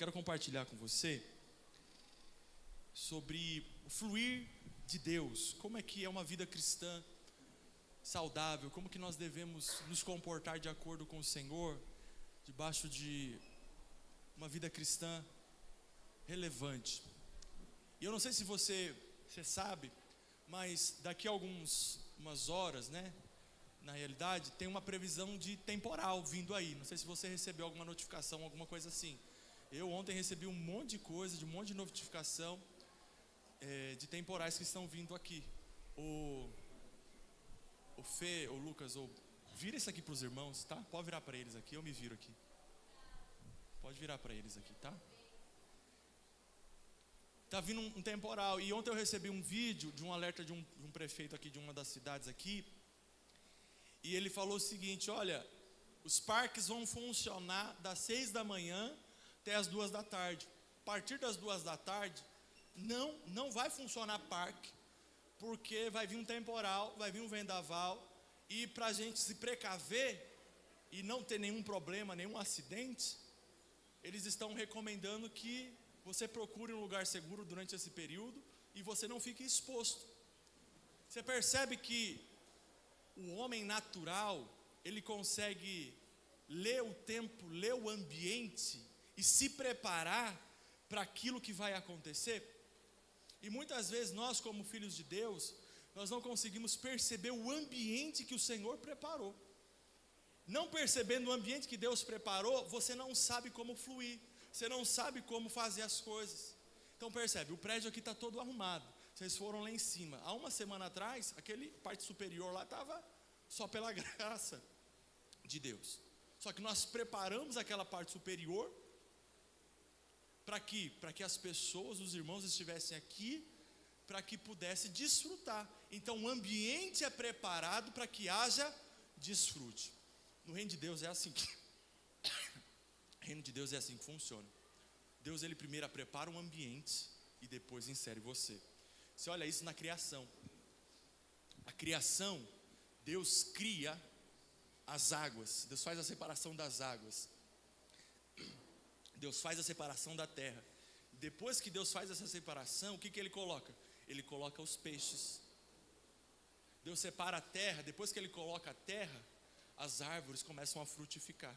quero compartilhar com você sobre o fluir de Deus, como é que é uma vida cristã saudável, como que nós devemos nos comportar de acordo com o Senhor, debaixo de uma vida cristã relevante. E eu não sei se você sabe, mas daqui a umas horas, né, na realidade, tem uma previsão de temporal vindo aí. Não sei se você recebeu alguma notificação, alguma coisa assim. Eu ontem recebi um monte de coisa, um monte de notificação de temporais que estão vindo aqui. O Fê, o Lucas, vira isso aqui para os irmãos, tá? Pode virar para eles aqui, eu me viro aqui. Pode virar para eles aqui, tá? Tá vindo um temporal. E ontem eu recebi um vídeo de um alerta de um prefeito aqui de uma das cidades aqui. E ele falou o seguinte: olha, os parques vão funcionar das 6 da manhã até as 2 da tarde. A partir das 2 da tarde, não vai funcionar parque, porque vai vir um temporal, vai vir um vendaval, e para a gente se precaver e não ter nenhum problema, nenhum acidente, eles estão recomendando que você procure um lugar seguro durante esse período e você não fique exposto. Você percebe que o homem natural, ele consegue ler o tempo, ler o ambiente e se preparar para aquilo que vai acontecer. E muitas vezes nós, como filhos de Deus, nós não conseguimos perceber o ambiente que o Senhor preparou. Não percebendo o ambiente que Deus preparou, você não sabe como fluir, você não sabe como fazer as coisas. Então percebe, o prédio aqui está todo arrumado. Vocês foram lá em cima. Há uma semana atrás, aquele parte superior lá estava só pela graça de Deus. Só que nós preparamos aquela parte superior para que as pessoas, os irmãos estivessem aqui, para que pudesse desfrutar. Então o ambiente é preparado para que haja desfrute. No reino de Deus é assim que reino de Deus é assim que funciona. Deus, ele primeiro prepara um ambiente e depois insere você. Você olha isso na criação. A criação, Deus cria as águas. Deus faz a separação das águas. Deus faz a separação da terra. Depois que Deus faz essa separação, o que ele coloca? Ele coloca os peixes. Deus separa a terra. Depois que ele coloca a terra, as árvores começam a frutificar.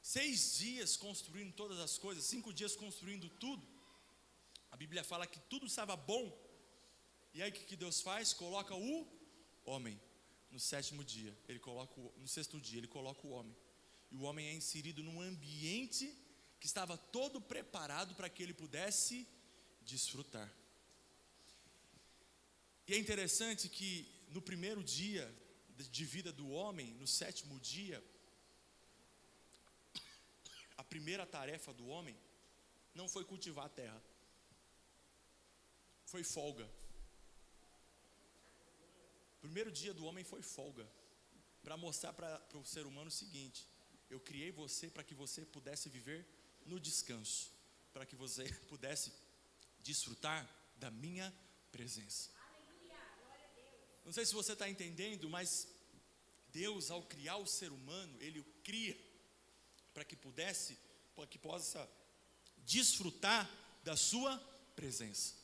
6 dias construindo todas as coisas, 5 dias construindo tudo. A Bíblia fala que tudo estava bom. E aí o que Deus faz? Coloca o homem. No 7º dia, no 6º dia, ele coloca o homem. E o homem é inserido num ambiente que estava todo preparado para que ele pudesse desfrutar. E é interessante que no primeiro dia de vida do homem, no 7º dia, a primeira tarefa do homem não foi cultivar a terra, foi folga. O primeiro dia do homem foi folga, para mostrar para o ser humano o seguinte: eu criei você para que você pudesse viver no descanso, para que você pudesse desfrutar da minha presença. Não sei se você está entendendo, mas Deus, ao criar o ser humano, ele o cria para que possa desfrutar da sua presença.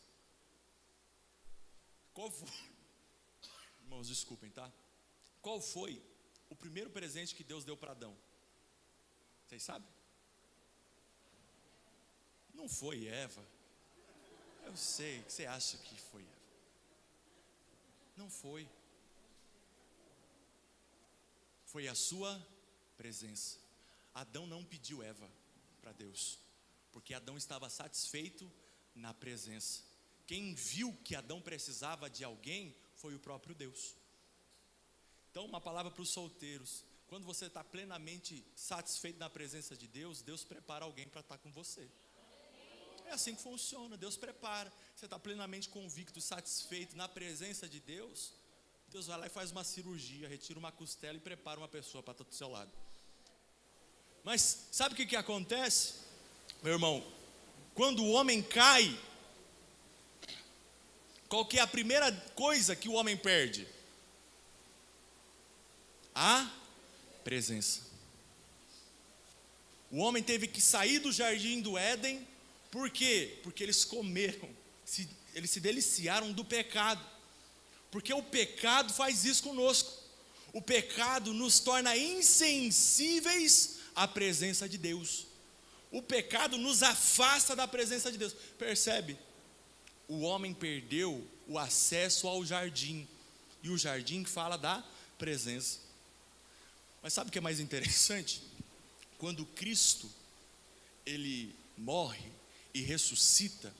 Qual foi, irmãos, desculpem, tá? Qual foi o primeiro presente que Deus deu para Adão? Vocês sabem? Não foi Eva. Eu sei que você acha que foi Eva. Não foi. Foi a sua presença. Adão não pediu Eva para Deus, porque Adão estava satisfeito na presença. Quem viu que Adão precisava de alguém foi o próprio Deus. Então, uma palavra para os solteiros: quando você está plenamente satisfeito na presença de Deus, Deus prepara alguém para estar com você. É assim que funciona, Deus prepara. Você está plenamente convicto, satisfeito na presença de Deus, Deus vai lá e faz uma cirurgia, retira uma costela e prepara uma pessoa para estar do seu lado. Mas sabe o que acontece, meu irmão? Quando o homem cai, qual que é a primeira coisa que o homem perde? A presença. O homem teve que sair do jardim do Éden. Por quê? Porque eles comeram, eles se deliciaram do pecado. Porque o pecado faz isso conosco. O pecado nos torna insensíveis à presença de Deus. O pecado nos afasta da presença de Deus. Percebe? O homem perdeu o acesso ao jardim. E o jardim fala da presença. Mas sabe o que é mais interessante? Quando Cristo, ele morre e ressuscita,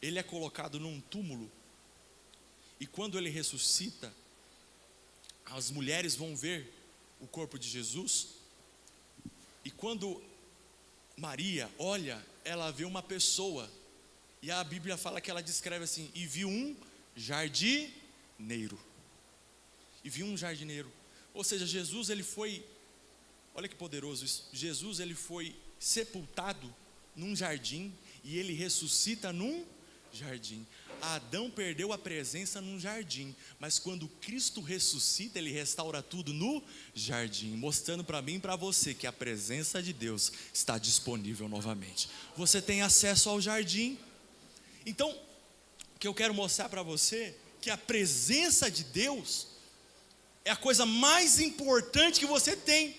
ele é colocado num túmulo. E quando ele ressuscita, as mulheres vão ver o corpo de Jesus. E quando Maria olha, ela vê uma pessoa. E a Bíblia fala que ela descreve assim: e viu um jardineiro. E viu um jardineiro. Ou seja, Jesus, ele foi, olha que poderoso isso. Jesus, ele foi sepultado num jardim e ele ressuscita num jardim. Adão perdeu a presença num jardim, mas quando Cristo ressuscita, ele restaura tudo no jardim, mostrando para mim e para você que a presença de Deus está disponível novamente. Você tem acesso ao jardim. Então, o que eu quero mostrar para você, que a presença de Deus é a coisa mais importante que você tem.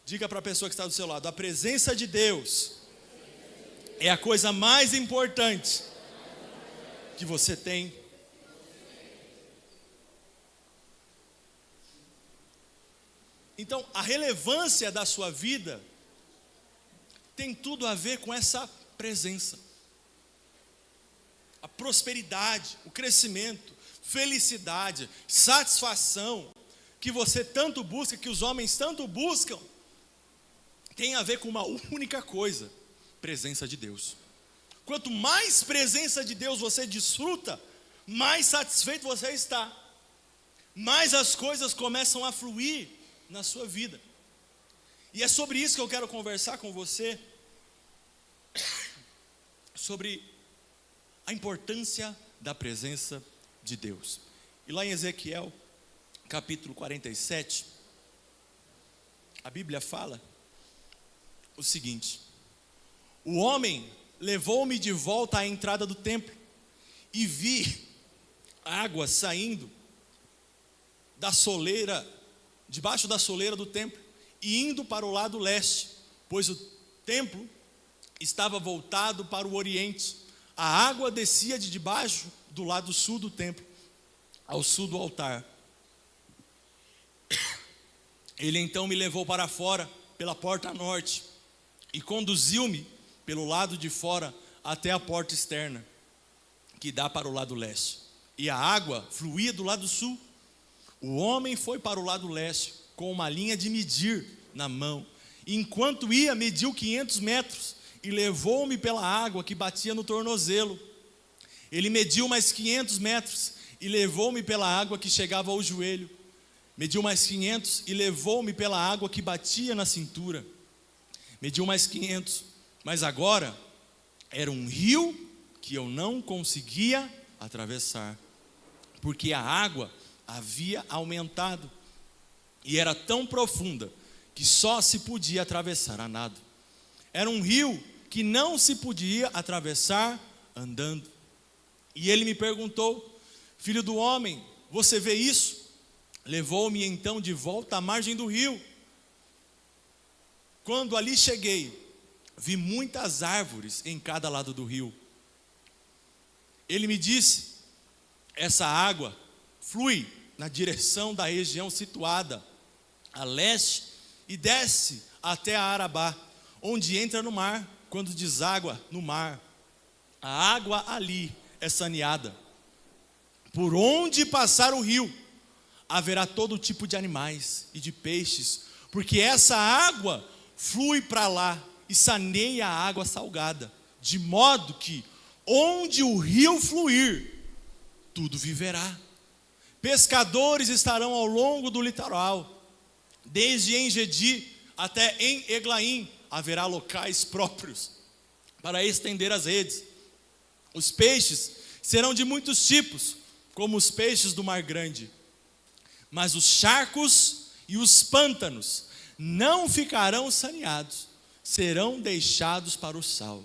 Diga para a pessoa que está do seu lado: a presença de Deus é a coisa mais importante que você tem. Então, a relevância da sua vida tem tudo a ver com essa presença. A prosperidade, o crescimento, felicidade, satisfação que você tanto busca, que os homens tanto buscam, tem a ver com uma única coisa: presença de Deus. Quanto mais presença de Deus você desfruta, mais satisfeito você está, mais as coisas começam a fluir na sua vida. E é sobre isso que eu quero conversar com você, sobre a importância da presença de Deus. E lá em Ezequiel, capítulo 47, a Bíblia fala o seguinte: o homem levou-me de volta à entrada do templo, e vi água saindo da soleira, debaixo da soleira do templo, e indo para o lado leste, pois o templo estava voltado para o oriente. A água descia de debaixo do lado sul do templo, ao sul do altar. Ele então me levou para fora, pela porta norte, e conduziu-me pelo lado de fora até a porta externa, que dá para o lado leste. E a água fluía do lado sul. O homem foi para o lado leste, com uma linha de medir na mão. E enquanto ia, mediu 500 metros, e levou-me pela água que batia no tornozelo. Ele mediu mais 500 metros, e levou-me pela água que chegava ao joelho. Mediu mais 500, e levou-me pela água que batia na cintura. Mediu mais 500, mas agora era um rio que eu não conseguia atravessar, porque a água havia aumentado, e era tão profunda, que só se podia atravessar a nado. Era um rio que não se podia atravessar andando. E ele me perguntou: filho do homem, você vê isso? Levou-me então de volta à margem do rio. Quando ali cheguei, vi muitas árvores em cada lado do rio. Ele me disse: essa água flui na direção da região situada a leste e desce até a Arabá, onde entra no mar, quando deságua no mar. A água ali é saneada. Por onde passar o rio, haverá todo tipo de animais e de peixes, porque essa água flui para lá e saneia a água salgada, de modo que onde o rio fluir, tudo viverá. Pescadores estarão ao longo do litoral, desde En-Gedi até em Eglaim, haverá locais próprios para estender as redes. Os peixes serão de muitos tipos, como os peixes do mar grande, mas os charcos e os pântanos não ficarão saneados, serão deixados para o sal.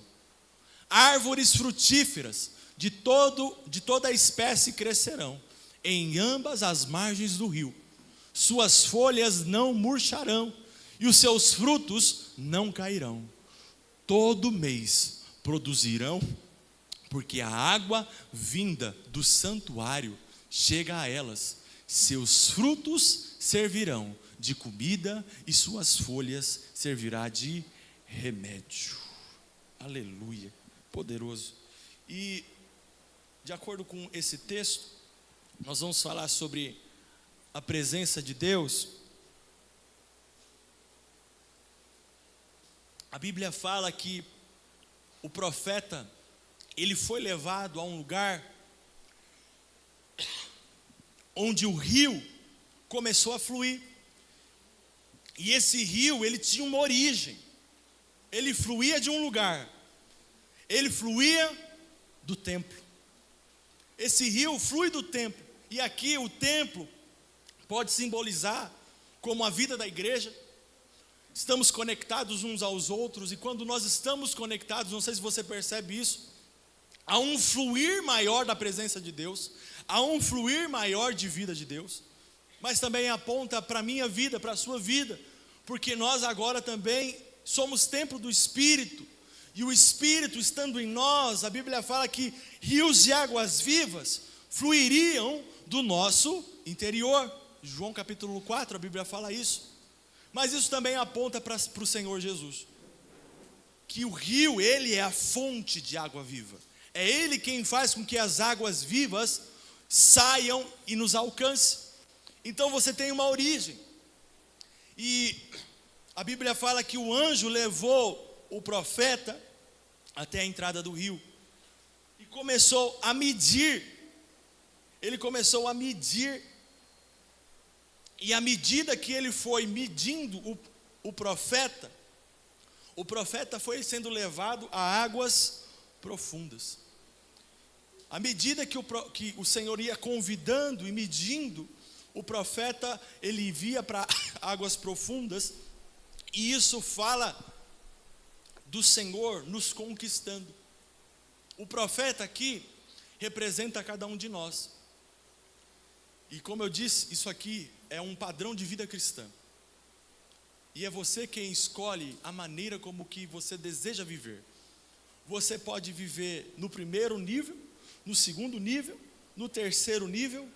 Árvores frutíferas de toda a espécie crescerão em ambas as margens do rio. Suas folhas não murcharão e os seus frutos não cairão. Todo mês produzirão, porque a água vinda do santuário chega a elas. Seus frutos servirão de comida e suas folhas servirá de remédio. Aleluia, poderoso. E de acordo com esse texto, nós vamos falar sobre a presença de Deus. A Bíblia fala que o profeta, ele foi levado a um lugar onde o rio começou a fluir. E esse rio, ele tinha uma origem. Ele fluía de um lugar. Ele fluía do templo. Esse rio flui do templo. E aqui o templo pode simbolizar como a vida da igreja. Estamos conectados uns aos outros. E quando nós estamos conectados, não sei se você percebe isso, há um fluir maior da presença de Deus. Há um fluir maior de vida de Deus. Mas também aponta para a minha vida, para a sua vida. Porque nós agora também somos templo do Espírito. E o Espírito estando em nós, a Bíblia fala que rios de águas vivas fluiriam do nosso interior. João capítulo 4, a Bíblia fala isso. Mas isso também aponta para o Senhor Jesus. Que o rio, ele é a fonte de água viva. É ele quem faz com que as águas vivas saiam e nos alcancem. Então você tem uma origem. E a Bíblia fala que o anjo levou o profeta até a entrada do rio. E começou a medir. Ele começou a medir. E à medida que ele foi medindo o profeta foi sendo levado a águas profundas. À medida que o Senhor ia convidando e medindo, o profeta, ele via para águas profundas, e isso fala do Senhor nos conquistando. O profeta aqui representa cada um de nós. E como eu disse, isso aqui é um padrão de vida cristã. E é você quem escolhe a maneira como que você deseja viver. Você pode viver no primeiro nível, no segundo nível, no terceiro nível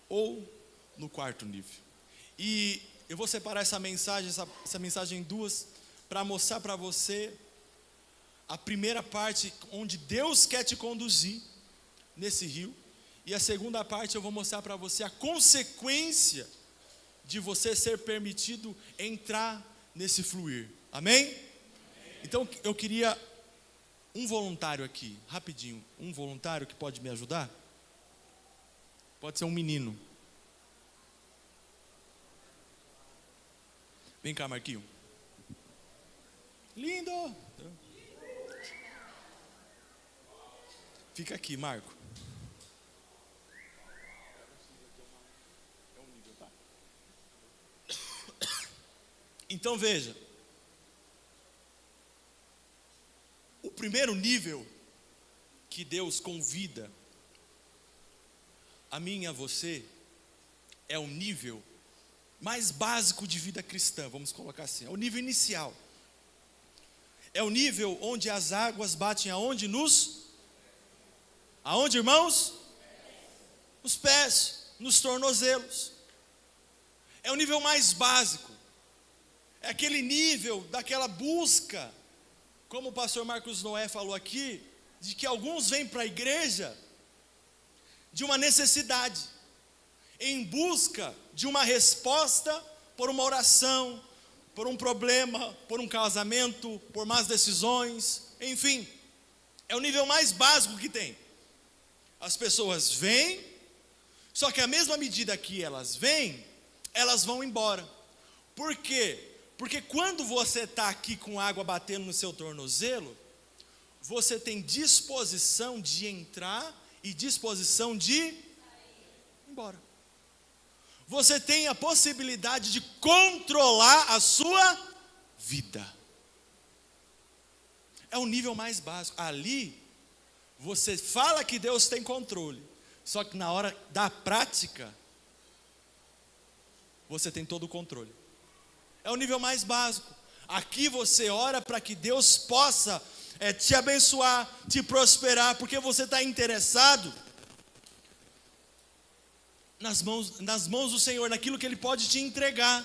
ou no quarto nível. E eu vou separar essa mensagem em duas, para mostrar para você a primeira parte onde Deus quer te conduzir nesse rio. E a segunda parte eu vou mostrar para você a consequência de você ser permitido entrar nesse fluir. Amém? Então eu queria um voluntário aqui, rapidinho. Um voluntário que pode me ajudar? Pode ser um menino. Vem cá, Marquinho. Lindo! Fica aqui, Marco. Então veja, o primeiro nível que Deus convida a mim e a você é o nível mais básico de vida cristã, vamos colocar assim, é o nível inicial. É o nível onde as águas batem aonde? Aonde, irmãos? Nos pés, nos tornozelos. É o nível mais básico. É aquele nível daquela busca, como o pastor Marcos Noé falou aqui, de que alguns vêm para a igreja de uma necessidade, em busca de uma resposta por uma oração, por um problema, por um casamento, por más decisões, enfim, é o nível mais básico que tem. As pessoas vêm, só que à mesma medida que elas vêm, elas vão embora. Por quê? Porque quando você está aqui com água batendo no seu tornozelo, você tem disposição de entrar e disposição de ir embora. você tem a possibilidade de controlar a sua vida. É o nível mais básico. Ali, você fala que Deus tem controle, só que na hora da prática, você tem todo o controle. É o nível mais básico. Aqui você ora para que Deus possa te abençoar, te prosperar, porque você está interessado nas mãos do Senhor, naquilo que Ele pode te entregar.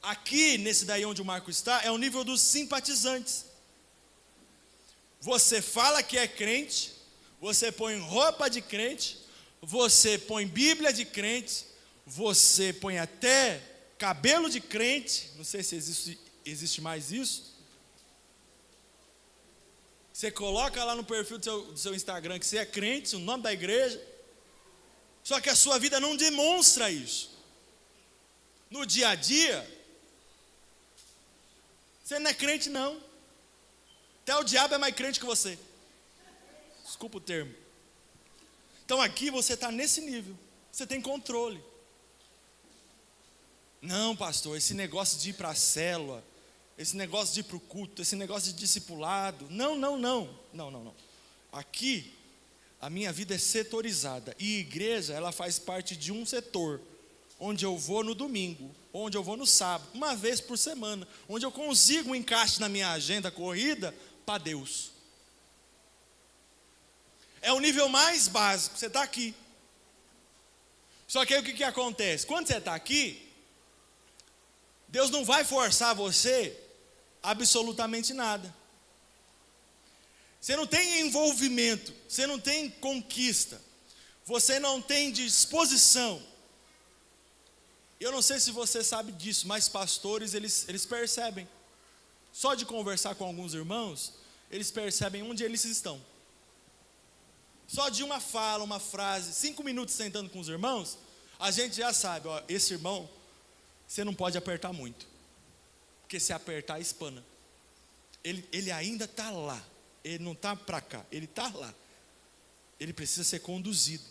Aqui, nesse daí onde o Marco está, é o nível dos simpatizantes. Você fala que é crente, você põe roupa de crente, você põe Bíblia de crente, você põe até cabelo de crente, não sei se existe mais isso. Você coloca lá no perfil do seu Instagram que você é crente, o nome da igreja, só que a sua vida não demonstra isso. No dia a dia, você não é crente não. Até o diabo é mais crente que você. Desculpa o termo. Então aqui você está nesse nível, você tem controle. Não, pastor, esse negócio de ir para a célula, esse negócio de ir para o culto, esse negócio de discipulado, não. Aqui, a minha vida é setorizada, e igreja, ela faz parte de um setor, onde eu vou no domingo, onde eu vou no sábado, uma vez por semana, onde eu consigo um encaixe na minha agenda corrida para Deus. É o nível mais básico, você está aqui. Só que aí o que acontece? Quando você está aqui, Deus não vai forçar você absolutamente nada. Você não tem envolvimento, você não tem conquista, você não tem disposição. Eu não sei se você sabe disso, mas pastores, eles percebem. Só de conversar com alguns irmãos, eles percebem onde eles estão. Só de uma fala, uma frase, 5 minutos sentando com os irmãos, a gente já sabe, ó, esse irmão, você não pode apertar muito, porque se apertar, espana. Ele ainda está lá, ele não está para cá, ele está lá. Ele precisa ser conduzido,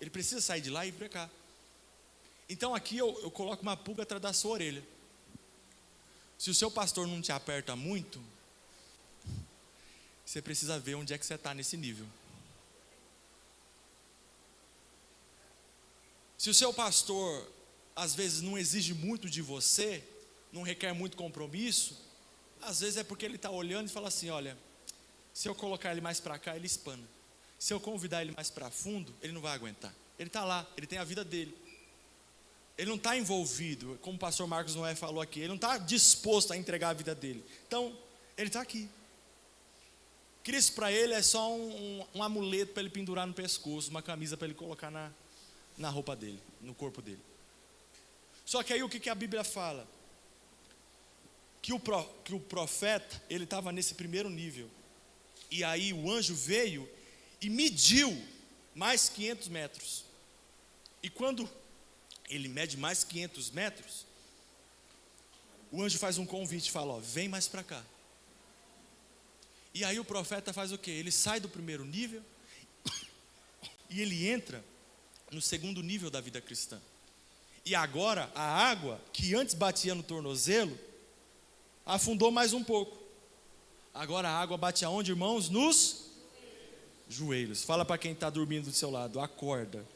ele precisa sair de lá e ir para cá. Então aqui eu coloco uma pulga atrás da sua orelha. Se o seu pastor não te aperta muito, você precisa ver onde é que você está nesse nível. Se o seu pastor às vezes não exige muito de você, não requer muito compromisso, às vezes é porque ele está olhando e fala assim, olha, se eu colocar ele mais para cá, ele espana. Se eu convidar ele mais para fundo, ele não vai aguentar. Ele está lá, ele tem a vida dele. Ele não está envolvido, como o pastor Marcos Noé falou aqui, ele não está disposto a entregar a vida dele. Então, ele está aqui. Cristo para ele é só um amuleto para ele pendurar no pescoço, uma camisa para ele colocar na roupa dele, no corpo dele. Só que aí o que a Bíblia fala? Que o profeta, ele estava nesse primeiro nível. E aí o anjo veio e mediu mais 500 metros. E quando ele mede mais 500 metros, o anjo faz um convite e fala, ó, vem mais para cá. E aí o profeta faz o quê? Ele sai do primeiro nível e ele entra no segundo nível da vida cristã. E agora a água que antes batia no tornozelo afundou mais um pouco. Agora a água bate aonde, irmãos? Nos joelhos. Fala para quem está dormindo do seu lado, acorda.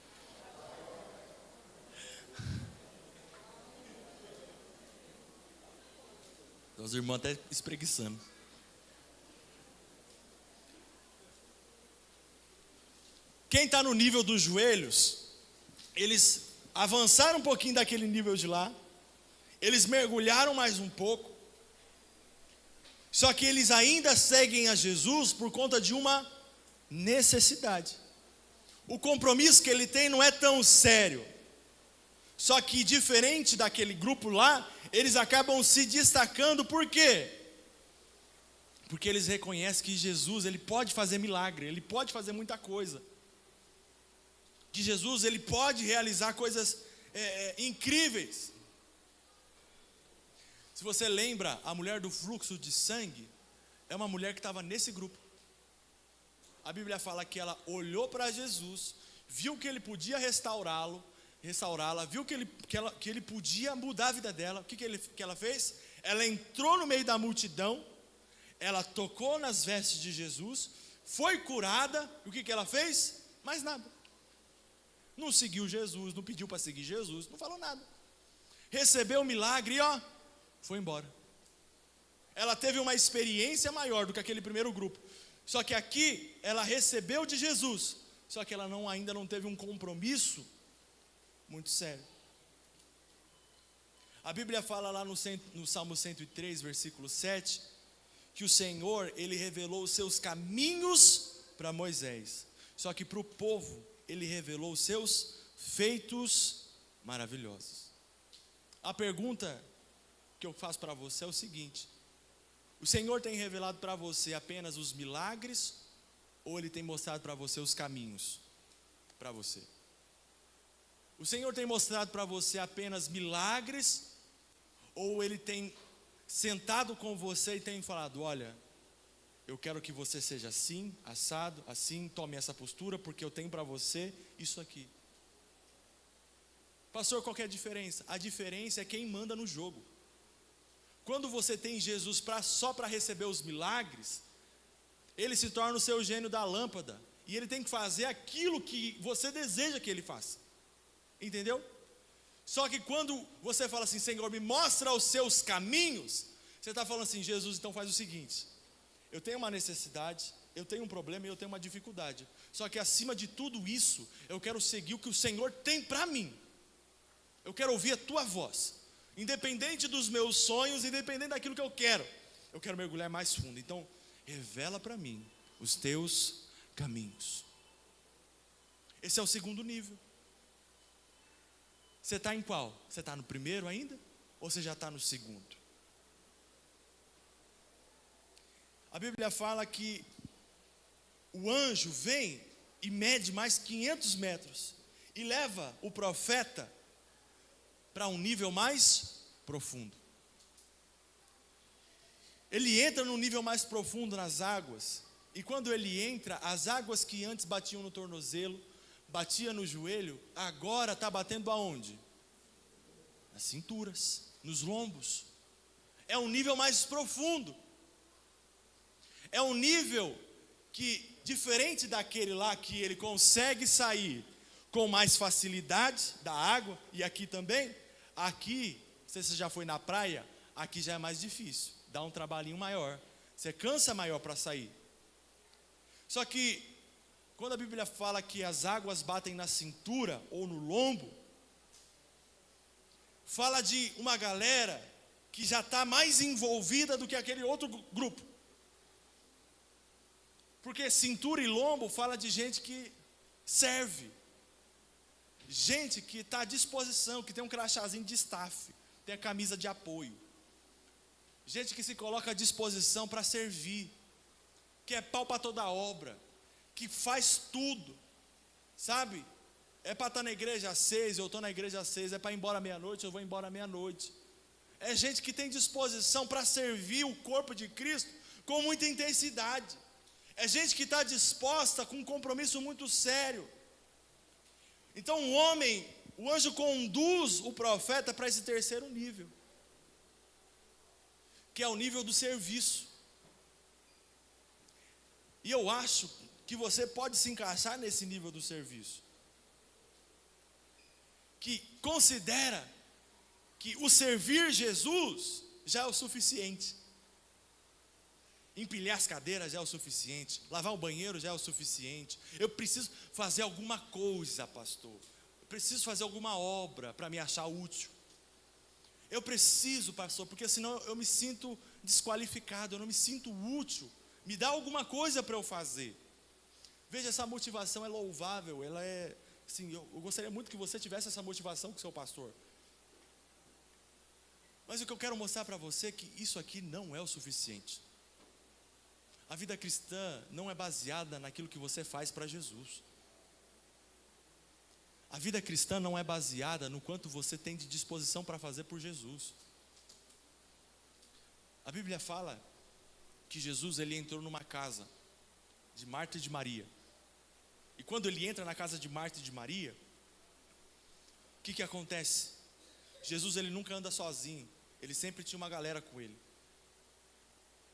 Os irmãos até espreguiçando. Quem está no nível dos joelhos, eles avançaram um pouquinho daquele nível de lá, eles mergulharam mais um pouco, só que eles ainda seguem a Jesus por conta de uma necessidade. O compromisso que ele tem não é tão sério, só que diferente daquele grupo lá, eles acabam se destacando. Por quê? Porque eles reconhecem que Jesus, ele pode fazer milagre, ele pode fazer muita coisa. Que Jesus, ele pode realizar coisas incríveis. Se você lembra, a mulher do fluxo de sangue é uma mulher que estava nesse grupo. A Bíblia fala que ela olhou para Jesus viu que ele podia restaurá-la, viu que ele podia mudar a vida dela. O que ela fez? Ela entrou no meio da multidão, ela tocou nas vestes de Jesus, foi curada. E o que ela fez? Mais nada. Não seguiu Jesus, não pediu para seguir Jesus, não falou nada. Recebeu o milagre e foi embora. Ela teve uma experiência maior do que aquele primeiro grupo. Só que aqui ela recebeu de Jesus, só que ela ainda não teve um compromisso muito sério. A Bíblia fala lá no Salmo 103, versículo 7, que o Senhor, Ele revelou os seus caminhos para Moisés. Só que para o povo, Ele revelou os seus feitos maravilhosos. A pergunta que eu faço para você é o seguinte: o Senhor tem revelado para você apenas os milagres, ou Ele tem mostrado para você os caminhos para você? O Senhor tem mostrado para você apenas milagres, ou Ele tem sentado com você e tem falado: olha, eu quero que você seja assim, assado, assim, tome essa postura, porque eu tenho para você isso aqui. Pastor, qual que é a diferença? A diferença é quem manda no jogo. Quando você tem Jesus só para receber os milagres, Ele se torna o seu gênio da lâmpada, e Ele tem que fazer aquilo que você deseja que Ele faça. Entendeu? Só que quando você fala assim: Senhor, me mostra os seus caminhos, você está falando assim: Jesus, então faz o seguinte, eu tenho uma necessidade, eu tenho um problema e eu tenho uma dificuldade, só que acima de tudo isso, eu quero seguir o que o Senhor tem para mim. Eu quero ouvir a tua voz, independente dos meus sonhos, independente daquilo que eu quero mergulhar mais fundo. Então, revela para mim os teus caminhos. Esse é o segundo nível. Você está em qual? Você está no primeiro ainda? Ou você já está no segundo? A Bíblia fala que o anjo vem e mede mais 500 metros e leva o profeta para um nível mais profundo. Ele entra num nível mais profundo nas águas, e quando ele entra, as águas que antes batiam no tornozelo, batia no joelho, agora está batendo aonde? Nas cinturas, nos lombos. É um nível mais profundo. É um nível que, diferente daquele lá que ele consegue sair com mais facilidade da água, e aqui também, aqui, não sei se você já foi na praia, aqui já é mais difícil, dá um trabalhinho maior, você cansa maior para sair. Só que, quando a Bíblia fala que as águas batem na cintura ou no lombo, fala de uma galera que já está mais envolvida do que aquele outro grupo. Porque cintura e lombo fala de gente que serve, gente que está à disposição, que tem um crachazinho de staff, tem a camisa de apoio, gente que se coloca à disposição para servir, que é pau para toda obra, que faz tudo, sabe? É para estar na igreja às 6, eu estou na igreja às 6, é para ir embora à meia-noite, eu vou embora à meia-noite. É gente que tem disposição para servir o corpo de Cristo com muita intensidade. É gente que está disposta com um compromisso muito sério. Então o anjo conduz o profeta para esse terceiro nível, que é o nível do serviço. E eu acho que você pode se encaixar nesse nível do serviço, que considera que o servir Jesus já é o suficiente. Empilhar as cadeiras já é o suficiente, lavar o banheiro já é o suficiente. Eu preciso fazer alguma coisa, pastor. Eu preciso fazer alguma obra para me achar útil. Eu preciso, pastor, porque senão eu me sinto desqualificado, eu não me sinto útil. Me dá alguma coisa para eu fazer. Veja, essa motivação é louvável, ela é, assim, eu gostaria muito que você tivesse essa motivação com o seu pastor. Mas o que eu quero mostrar para você é que isso aqui não é o suficiente. A vida cristã não é baseada naquilo que você faz para Jesus. A vida cristã não é baseada no quanto você tem de disposição para fazer por Jesus. A Bíblia fala que Jesus ele entrou numa casa de Marta e de Maria. E quando ele entra na casa de Marta e de Maria, o que acontece? Jesus, ele nunca anda sozinho, ele sempre tinha uma galera com ele.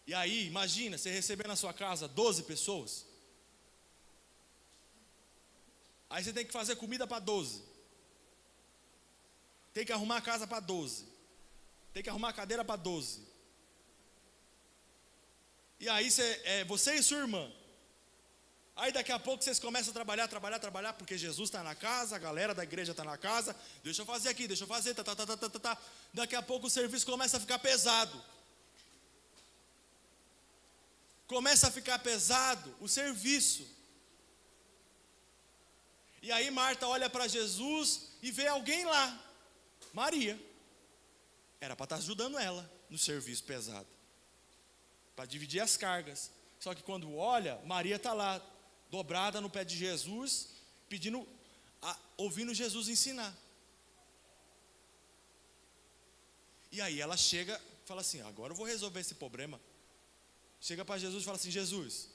E aí, imagina, você receber na sua casa 12 pessoas. Aí você tem que fazer comida para 12. Tem que arrumar a casa para 12. Tem que arrumar a cadeira para 12. E aí você e sua irmã. Aí daqui a pouco vocês começam a trabalhar, porque Jesus está na casa, a galera da igreja está na casa. Deixa eu fazer aqui, deixa eu fazer, tá. Daqui a pouco o serviço começa a ficar pesado. Começa a ficar pesado o serviço. E aí Marta olha para Jesus e vê alguém lá, Maria. Era para estar ajudando ela no serviço pesado, para dividir as cargas. Só que quando olha, Maria está lá, dobrada no pé de Jesus, ouvindo Jesus ensinar. E aí ela chega, fala assim: agora eu vou resolver esse problema. Chega para Jesus e fala assim: Jesus,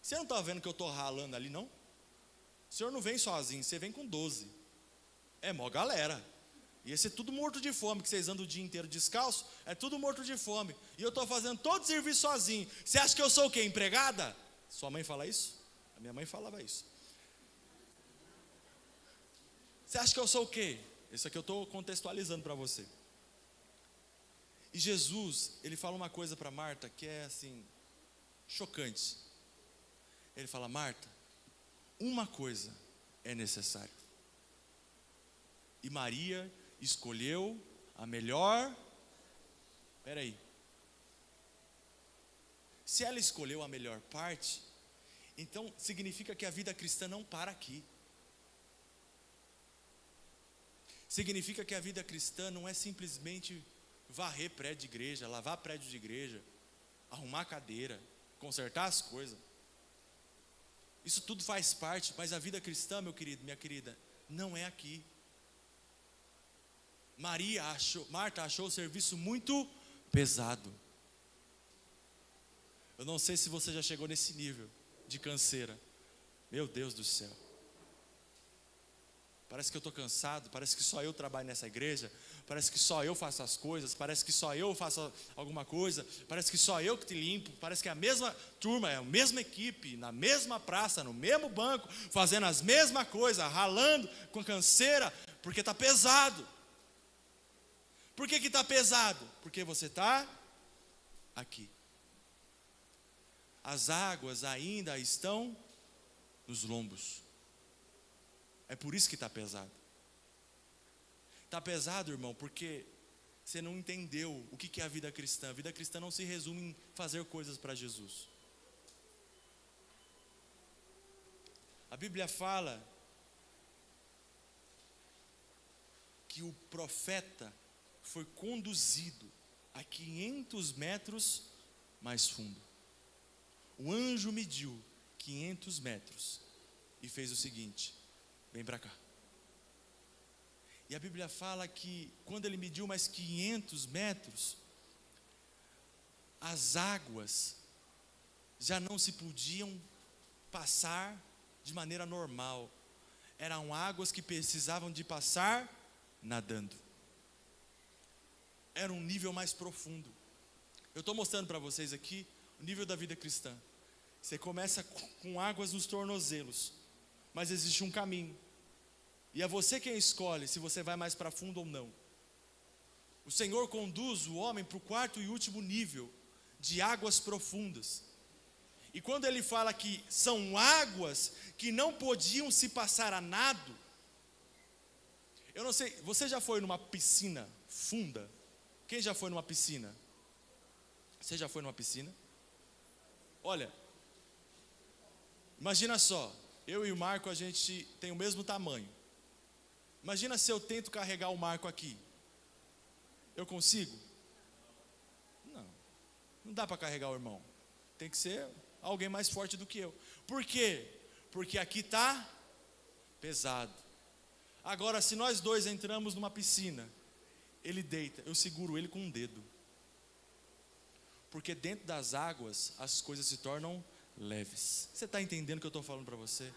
você não está vendo que eu estou ralando ali, não? O senhor não vem sozinho, você vem com 12. É mó galera. E esse é tudo morto de fome, que vocês andam o dia inteiro descalço, é tudo morto de fome. E eu estou fazendo todo o serviço sozinho. Você acha que eu sou o quê? Empregada? Sua mãe fala isso? A minha mãe falava isso. Você acha que eu sou o quê? Isso aqui eu estou contextualizando para você. E Jesus, ele fala uma coisa para Marta que é assim, chocante. Ele fala: Marta, uma coisa é necessário. E Maria escolheu a melhor. Espera aí. Se ela escolheu a melhor parte, então significa que a vida cristã não para aqui. Significa que a vida cristã não é simplesmente varrer prédio de igreja, lavar prédio de igreja, arrumar cadeira, consertar as coisas. Isso tudo faz parte, mas a vida cristã, meu querido, minha querida, não é aqui. Marta achou o serviço muito pesado. Eu não sei se você já chegou nesse nível de canseira. Meu Deus do céu. Parece que eu estou cansado, parece que só eu trabalho nessa igreja, parece que só eu faço as coisas, parece que só eu faço alguma coisa, parece que só eu que te limpo, parece que é a mesma turma, é a mesma equipe, na mesma praça, no mesmo banco, fazendo as mesmas coisas, ralando com canseira, porque está pesado. Por que está pesado? Porque você está aqui. As águas ainda estão nos lombos. É por isso que está pesado. Está pesado, irmão, porque você não entendeu o que é a vida cristã. A vida cristã não se resume em fazer coisas para Jesus. A Bíblia fala que o profeta foi conduzido a 500 metros mais fundo. O anjo mediu 500 metros e fez o seguinte: vem para cá. E a Bíblia fala que quando ele mediu mais 500 metros, as águas já não se podiam passar de maneira normal. Eram águas que precisavam de passar nadando. Era um nível mais profundo. Eu estou mostrando para vocês aqui o nível da vida cristã. Você começa com águas nos tornozelos, mas existe um caminho. E é você quem escolhe se você vai mais para fundo ou não. O Senhor conduz o homem para o quarto e último nível de águas profundas. E quando ele fala que são águas que não podiam se passar a nado, eu não sei, você já foi numa piscina funda? Quem já foi numa piscina? Você já foi numa piscina? Olha, imagina só, eu e o Marco, a gente tem o mesmo tamanho. Imagina se eu tento carregar o Marco aqui. Eu consigo? Não dá para carregar o irmão. Tem que ser alguém mais forte do que eu. Por quê? Porque aqui está pesado. Agora, se nós dois entramos numa piscina, ele deita, eu seguro ele com um dedo. Porque dentro das águas, as coisas se tornam leves. Você está entendendo o que eu estou falando para você?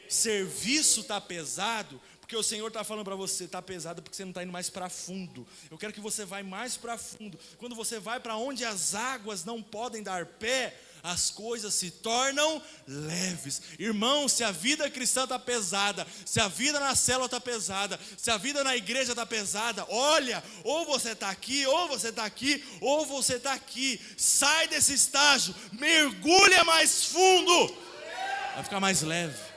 Serviço está pesado, porque o Senhor está falando para você, está pesado porque você não está indo mais para fundo. Eu quero que você vá mais para fundo. Quando você vai para onde as águas não podem dar pé, as coisas se tornam leves. Irmão, se a vida cristã está pesada, se a vida na célula está pesada, se a vida na igreja está pesada, olha, ou você está aqui, ou você está aqui, ou você está aqui. Sai desse estágio, mergulha mais fundo, vai ficar mais leve.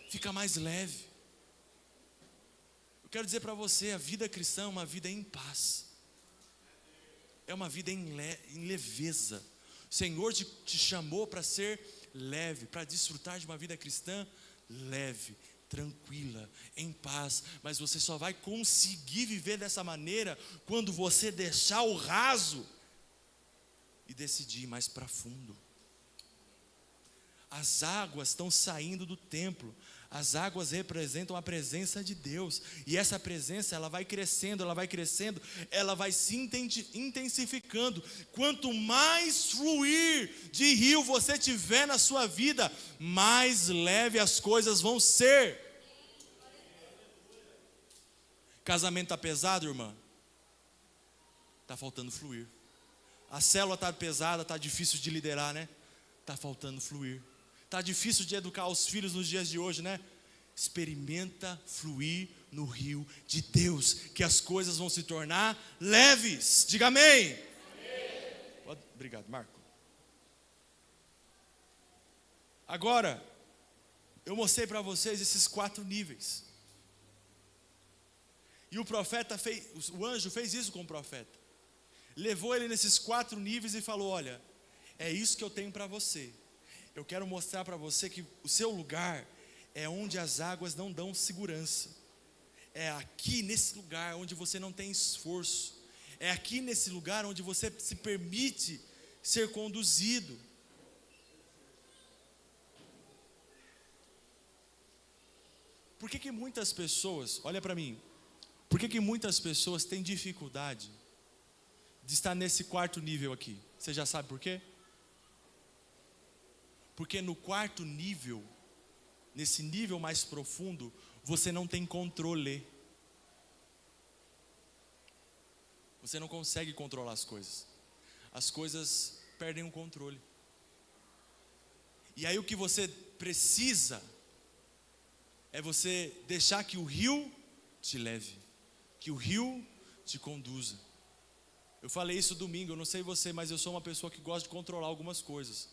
Fica mais leve. Eu quero dizer para você, a vida cristã é uma vida em paz. É uma vida em leveza. O Senhor te chamou para ser leve, para desfrutar de uma vida cristã leve, tranquila, em paz. Mas você só vai conseguir viver dessa maneira quando você deixar o raso e decidir ir mais para fundo. As águas estão saindo do templo. As águas representam a presença de Deus. E essa presença, ela vai crescendo, ela vai se intensificando. Quanto mais fluir de rio você tiver na sua vida, mais leve as coisas vão ser. Casamento está pesado, irmã? Está faltando fluir. A célula está pesada, está difícil de liderar, né? Está faltando fluir. Está difícil de educar os filhos nos dias de hoje, né? Experimenta fluir no rio de Deus, que as coisas vão se tornar leves. Diga amém. Obrigado, Marco. Agora, eu mostrei para vocês esses 4 níveis. E o anjo fez isso com o profeta. Levou ele nesses 4 níveis e falou: olha, é isso que eu tenho para você. Eu quero mostrar para você que o seu lugar é onde as águas não dão segurança. É aqui nesse lugar onde você não tem esforço. É aqui nesse lugar onde você se permite ser conduzido. Por que muitas pessoas, olha para mim, por que muitas pessoas têm dificuldade de estar nesse 4º nível aqui? Você já sabe por quê? Porque no 4º nível, nesse nível mais profundo, você não tem controle. Você não consegue controlar as coisas. As coisas perdem o controle. E aí o que você precisa é você deixar que o rio te leve, que o rio te conduza. Eu falei isso domingo, eu não sei você, mas eu sou uma pessoa que gosta de controlar algumas coisas.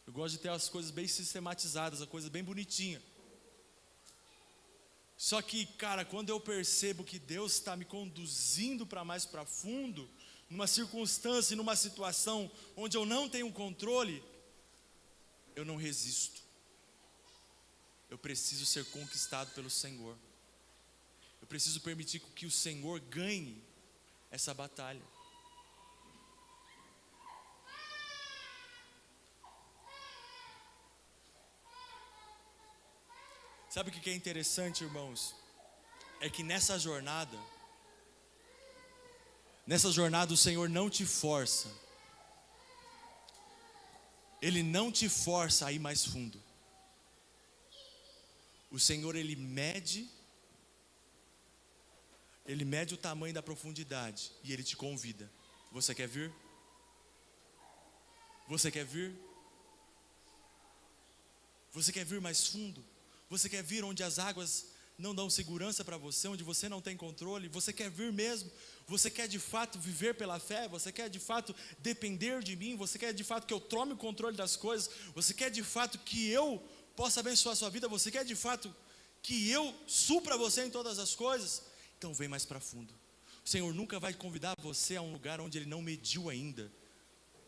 Eu gosto de ter as coisas bem sistematizadas, a coisa bem bonitinha. Só que, cara, quando eu percebo que Deus está me conduzindo para mais para fundo, numa circunstância, numa situação onde eu não tenho controle, eu não resisto. Eu preciso ser conquistado pelo Senhor. Eu preciso permitir que o Senhor ganhe essa batalha. Sabe o que é interessante, irmãos? É que nessa jornada o Senhor não te força. Ele não te força a ir mais fundo. O Senhor, Ele mede o tamanho da profundidade e Ele te convida. Você quer vir? Você quer vir? Você quer vir mais fundo? Você quer vir onde as águas não dão segurança para você, onde você não tem controle? Você quer vir mesmo? Você quer de fato viver pela fé? Você quer de fato depender de mim? Você quer de fato que eu tome o controle das coisas? Você quer de fato que eu possa abençoar a sua vida? Você quer de fato que eu supra você em todas as coisas? Então vem mais para fundo. O Senhor nunca vai convidar você a um lugar onde Ele não mediu ainda.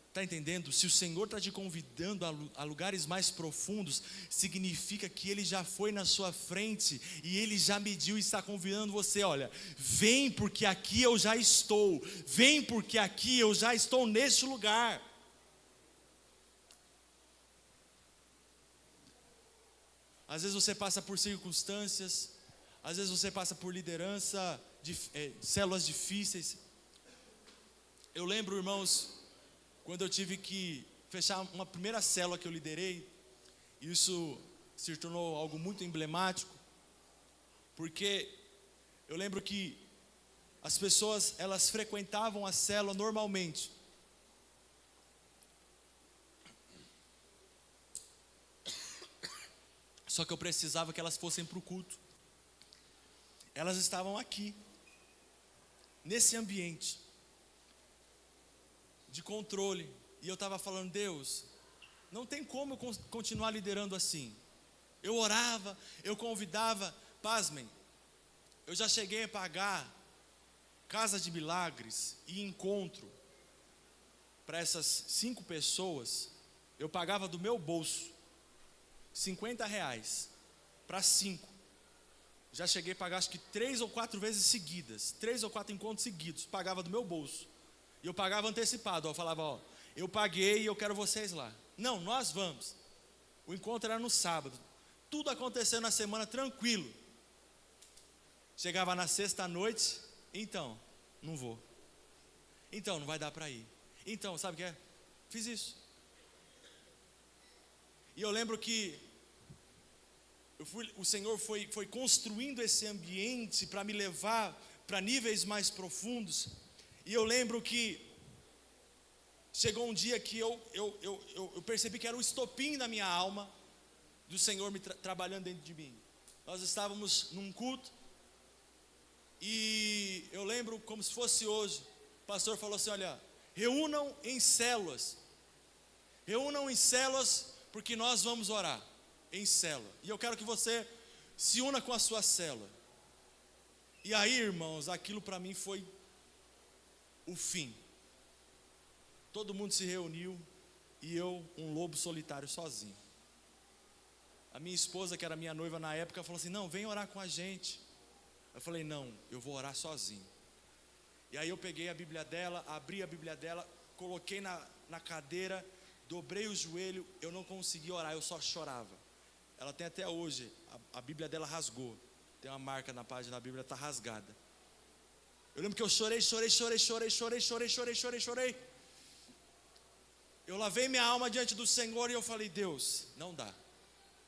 Está entendendo? Se o Senhor está te convidando a lugares mais profundos, significa que Ele já foi na sua frente e Ele já mediu e está convidando você. Olha, vem porque aqui eu já estou. Vem porque aqui eu já estou neste lugar. Às vezes você passa por circunstâncias, às vezes você passa por liderança, células difíceis. Eu lembro, irmãos, quando eu tive que fechar uma primeira célula que eu liderei, isso se tornou algo muito emblemático, porque eu lembro que as pessoas, elas frequentavam a célula normalmente. Só que eu precisava que elas fossem para o culto. Elas estavam aqui, nesse ambiente de controle. E eu estava falando, Deus, não tem como eu continuar liderando assim. Eu orava, eu convidava, pasmem, eu já cheguei a pagar casa de milagres e encontro para essas 5 pessoas. Eu pagava do meu bolso R$50 para 5. Já cheguei a pagar acho que 3 ou 4 vezes seguidas, 3 ou 4 encontros seguidos, pagava do meu bolso. E eu pagava antecipado, eu falava, ó, eu paguei e eu quero vocês lá. Não, nós vamos. O encontro era no sábado. Tudo aconteceu na semana tranquilo. Chegava na sexta noite, então, não vou. Então, não vai dar para ir. Então, sabe o que é? Fiz isso. E eu lembro que o Senhor foi construindo esse ambiente para me levar para níveis mais profundos. E eu lembro que chegou um dia que eu percebi que era o estopim da minha alma, do Senhor me trabalhando dentro de mim. Nós estávamos num culto, e eu lembro como se fosse hoje, o pastor falou assim, olha, reúnam em células, porque nós vamos orar, em célula, e eu quero que você se una com a sua célula. E aí, irmãos, aquilo para mim foi o fim. Todo mundo se reuniu, e eu, um lobo solitário sozinho. A minha esposa, que era minha noiva na época, falou assim, não, vem orar com a gente. Eu falei, não, eu vou orar sozinho. E aí eu peguei a Bíblia dela, abri a Bíblia dela, coloquei na cadeira, dobrei o joelho, eu não consegui orar, eu só chorava. Ela tem até hoje, a Bíblia dela rasgou. Tem uma marca na página da Bíblia, está rasgada. Eu lembro que eu chorei. Eu lavei minha alma diante do Senhor e eu falei, Deus, não dá.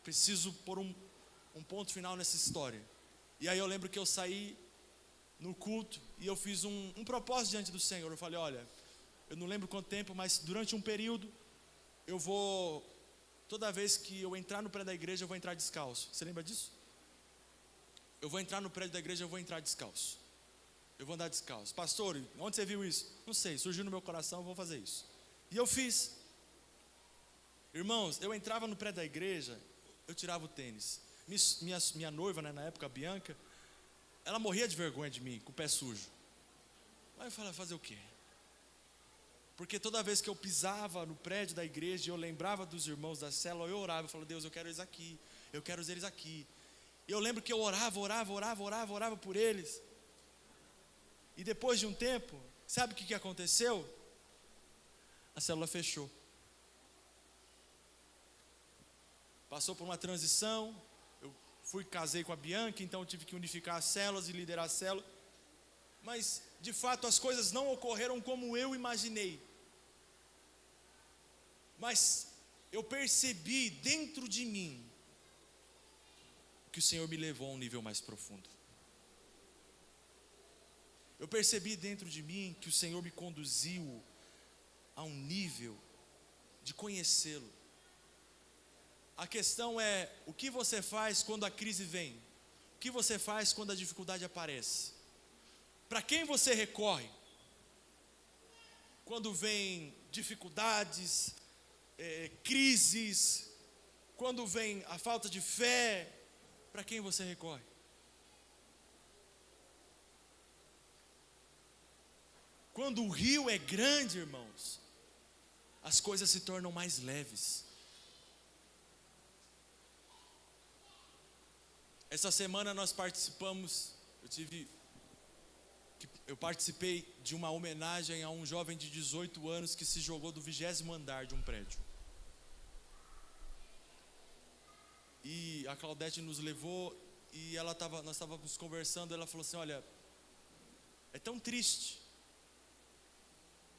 Preciso pôr um ponto final nessa história. E aí eu lembro que eu saí no culto e eu fiz um propósito diante do Senhor. Eu falei, olha, eu não lembro quanto tempo, mas durante um período, eu vou, toda vez que eu entrar no prédio da igreja, eu vou entrar descalço. Você lembra disso? Eu vou entrar no prédio da igreja, eu vou entrar descalço. Eu vou andar descalço. Pastor, onde você viu isso? Não sei, surgiu no meu coração, eu vou fazer isso. E eu fiz. Irmãos, eu entrava no prédio da igreja, eu tirava o tênis. Minha noiva, né, na época, a Bianca, ela morria de vergonha de mim, com o pé sujo. Aí eu falava, fazer o quê? Porque toda vez que eu pisava no prédio da igreja, eu lembrava dos irmãos da célula, eu orava, eu falava, Deus, eu quero eles aqui, eu quero eles aqui. E eu lembro que eu orava por eles. E depois de um tempo, sabe o que aconteceu? A célula fechou. Passou por uma transição, eu casei com a Bianca, então eu tive que unificar as células e liderar a célula. Mas, de fato, as coisas não ocorreram como eu imaginei. Mas eu percebi dentro de mim que o Senhor me levou a um nível mais profundo. Eu percebi dentro de mim que o Senhor me conduziu a um nível de conhecê-lo. A questão é, o que você faz quando a crise vem? O que você faz quando a dificuldade aparece? Para quem você recorre? Quando vem dificuldades, crises, quando vem a falta de fé, para quem você recorre? Quando o rio é grande, irmãos, as coisas se tornam mais leves. Essa semana nós participamos, eu participei de uma homenagem a um jovem de 18 anos que se jogou do 20º andar de um prédio. E a Claudete nos levou e nós estávamos conversando, ela falou assim, olha, é tão triste,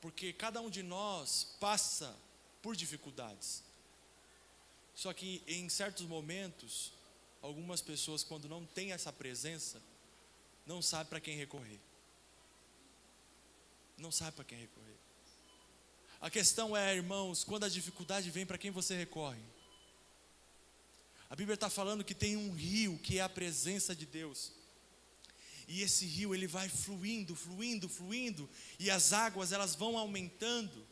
porque cada um de nós passa por dificuldades. Só que em certos momentos, algumas pessoas, quando não tem essa presença, não sabem para quem recorrer. Não sabe para quem recorrer. A questão é, irmãos, quando a dificuldade vem, para quem você recorre? A Bíblia está falando que tem um rio, que é a presença de Deus. E esse rio, ele vai fluindo, fluindo, fluindo, e as águas, elas vão aumentando.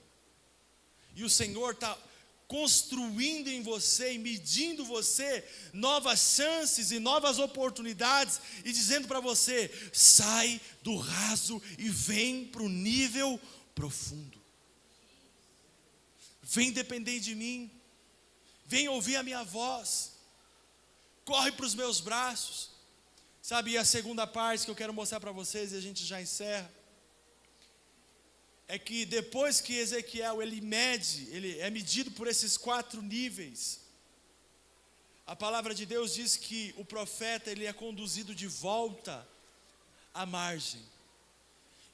E o Senhor está construindo em você e medindo você novas chances e novas oportunidades, e dizendo para você: sai do raso e vem para o nível profundo. Vem depender de mim, vem ouvir a minha voz, corre para os meus braços. Sabe, e a segunda parte que eu quero mostrar para vocês, e a gente já encerra, é que depois que Ezequiel, ele é medido por esses 4 níveis, a palavra de Deus diz que o profeta, ele é conduzido de volta à margem,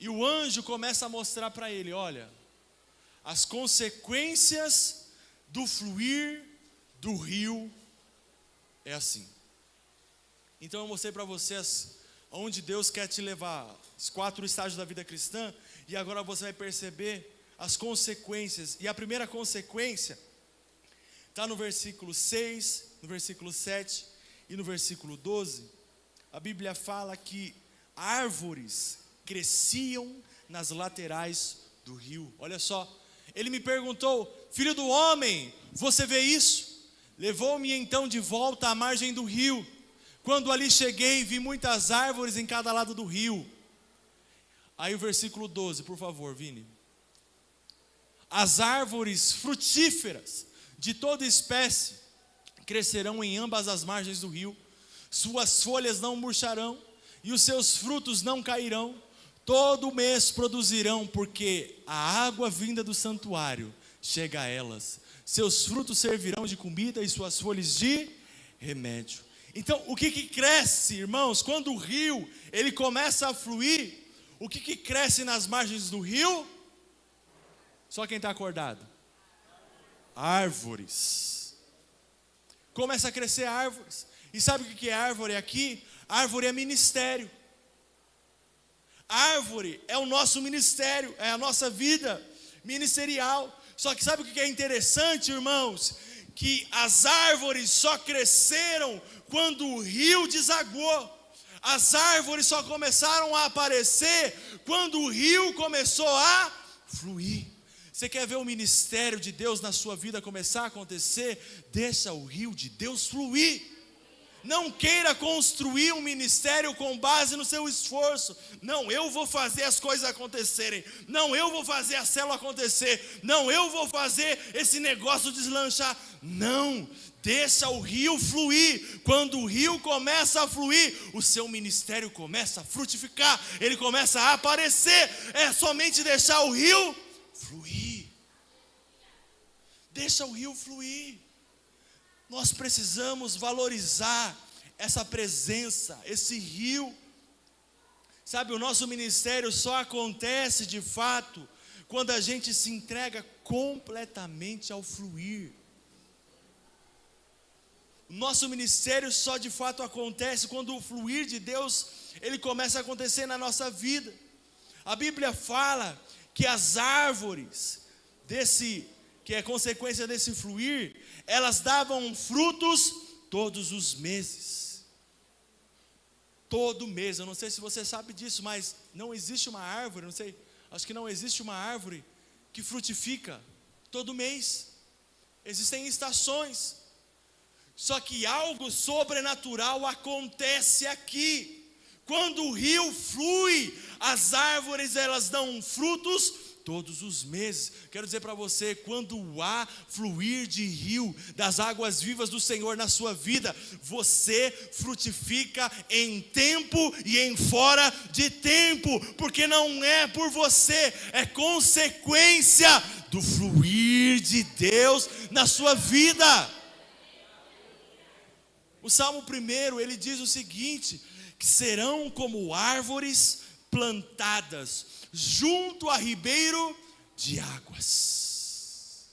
e o anjo começa a mostrar para ele: olha, as consequências do fluir do rio é assim. Então eu mostrei para vocês onde Deus quer te levar, os 4 estágios da vida cristã, e agora você vai perceber as consequências. E a primeira consequência está no versículo 6, no versículo 7 e no versículo 12. A Bíblia fala que árvores cresciam nas laterais do rio. Olha só, ele me perguntou: filho do homem, você vê isso? Levou-me então de volta à margem do rio. Quando ali cheguei, vi muitas árvores em cada lado do rio. Aí o versículo 12, por favor, Vini. As árvores frutíferas de toda espécie crescerão em ambas as margens do rio. Suas folhas não murcharão e os seus frutos não cairão. Todo mês produzirão, porque a água vinda do santuário chega a elas. Seus frutos servirão de comida e suas folhas de remédio. Então, o que cresce, irmãos, quando o rio, ele começa a fluir, o que cresce nas margens do rio? Só quem está acordado? Árvores. Começa a crescer árvores. E sabe o que é árvore aqui? Árvore é ministério. Árvore é o nosso ministério, é a nossa vida ministerial. Só que sabe o que é interessante, irmãos? Que as árvores só cresceram quando o rio desagou. As árvores só começaram a aparecer quando o rio começou a fluir. Você quer ver o ministério de Deus na sua vida começar a acontecer? Deixa o rio de Deus fluir. Não queira construir um ministério com base no seu esforço. Não, eu vou fazer as coisas acontecerem. Não, eu vou fazer a célula acontecer. Não, eu vou fazer esse negócio deslanchar. Não, deixa o rio fluir. Quando o rio começa a fluir, o seu ministério começa a frutificar. Ele começa a aparecer. É somente deixar o rio fluir. Deixa o rio fluir. Nós precisamos valorizar essa presença, esse rio. Sabe, o nosso ministério só acontece de fato quando a gente se entrega completamente ao fluir. O nosso ministério só de fato acontece quando o fluir de Deus, ele começa a acontecer na nossa vida. A Bíblia fala que as árvores que é consequência desse fluir, elas davam frutos todos os meses. Todo mês, eu não sei se você sabe disso, mas não existe uma árvore, acho que não existe uma árvore que frutifica todo mês. Existem estações. Só que algo sobrenatural acontece aqui. Quando o rio flui, as árvores elas dão frutos todos os meses. Quero dizer para você, quando há fluir de rio, das águas vivas do Senhor na sua vida, você frutifica em tempo e em fora de tempo, porque não é por você, é consequência do fluir de Deus na sua vida. O Salmo 1, ele diz o seguinte: que serão como árvores plantadas junto a ribeiro de águas,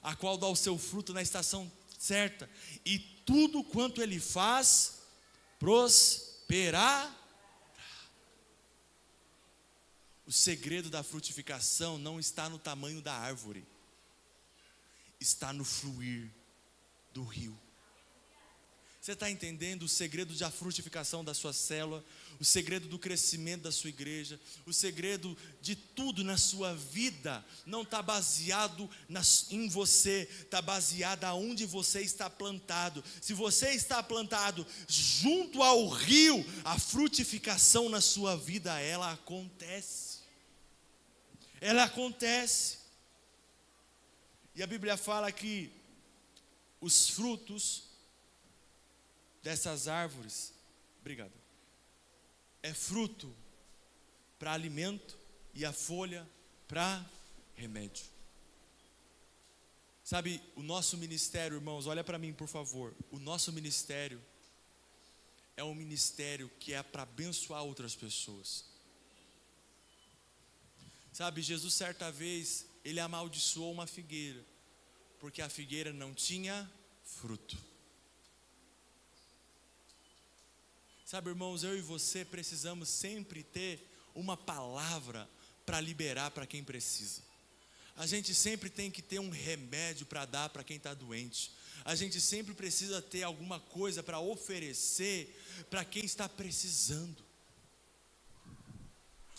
a qual dá o seu fruto na estação certa, e tudo quanto ele faz prosperar. O segredo da frutificação não está no tamanho da árvore, está no fluir do rio. Você está entendendo o segredo da frutificação da sua célula, o segredo do crescimento da sua igreja, o segredo de tudo na sua vida não está baseado em você, está baseado aonde você está plantado. Se você está plantado junto ao rio, a frutificação na sua vida, ela acontece. Ela acontece. E a Bíblia fala que os frutos dessas árvores, obrigado, é fruto para alimento e a folha para remédio. Sabe, o nosso ministério, irmãos, olha para mim por favor, o nosso ministério é um ministério que é para abençoar outras pessoas. Sabe, Jesus certa vez, ele amaldiçoou uma figueira, porque a figueira não tinha fruto. Sabe, irmãos, eu e você precisamos sempre ter uma palavra para liberar para quem precisa. A gente sempre tem que ter um remédio para dar para quem está doente. A gente sempre precisa ter alguma coisa para oferecer para quem está precisando.